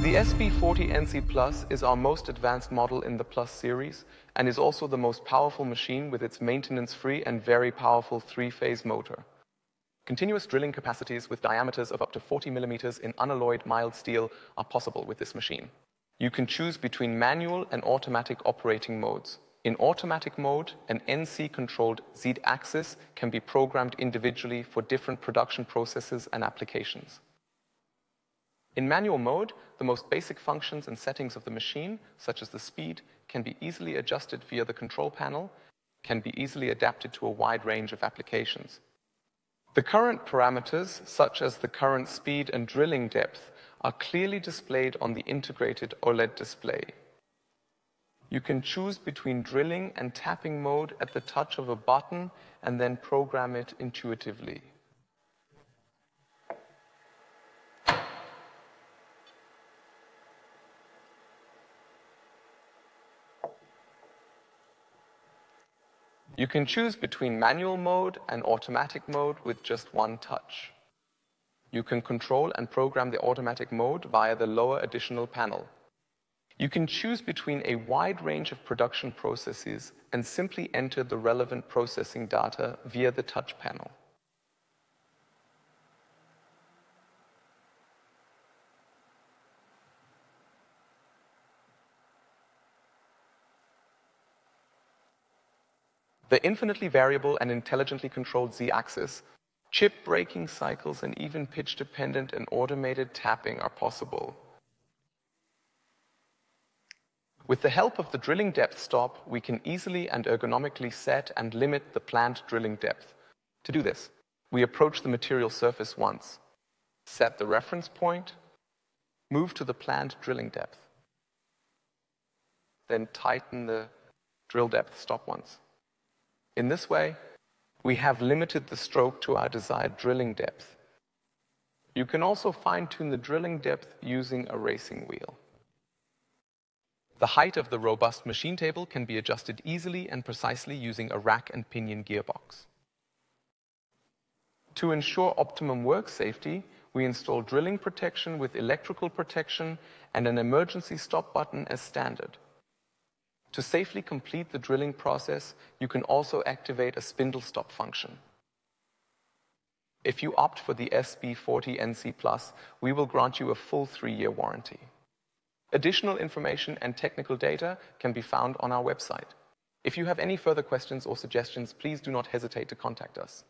The SB40NC Plus is our most advanced model in the Plus series and is also the most powerful machine with its maintenance-free and very powerful three-phase motor. Continuous drilling capacities with diameters of up to 40 millimeters in unalloyed mild steel are possible with this machine. You can choose between manual and automatic operating modes. In automatic mode, an NC-controlled Z-axis can be programmed individually for different production processes and applications. In manual mode, the most basic functions and settings of the machine, such as the speed, can be easily adjusted via the control panel, can be easily adapted to a wide range of applications. The current parameters, such as the current speed and drilling depth, are clearly displayed on the integrated OLED display. You can choose between drilling and tapping mode at the touch of a button and then program it intuitively. You can choose between manual mode and automatic mode with just one touch. You can control and program the automatic mode via the lower additional panel. You can choose between a wide range of production processes and simply enter the relevant processing data via the touch panel. The infinitely variable and intelligently controlled Z-axis, chip breaking cycles, and even pitch-dependent and automated tapping are possible. With the help of the drilling depth stop, we can easily and ergonomically set and limit the planned drilling depth. To do this, we approach the material surface once, set the reference point, move to the planned drilling depth, then tighten the drill depth stop once. In this way, we have limited the stroke to our desired drilling depth. You can also fine-tune the drilling depth using a racing wheel. The height of the robust machine table can be adjusted easily and precisely using a rack and pinion gearbox. To ensure optimum work safety, we install drilling protection with electrical protection and an emergency stop button as standard. To safely complete the drilling process, you can also activate a spindle stop function. If you opt for the SB40NC Plus, we will grant you a full 3-year warranty. Additional information and technical data can be found on our website. If you have any further questions or suggestions, please do not hesitate to contact us.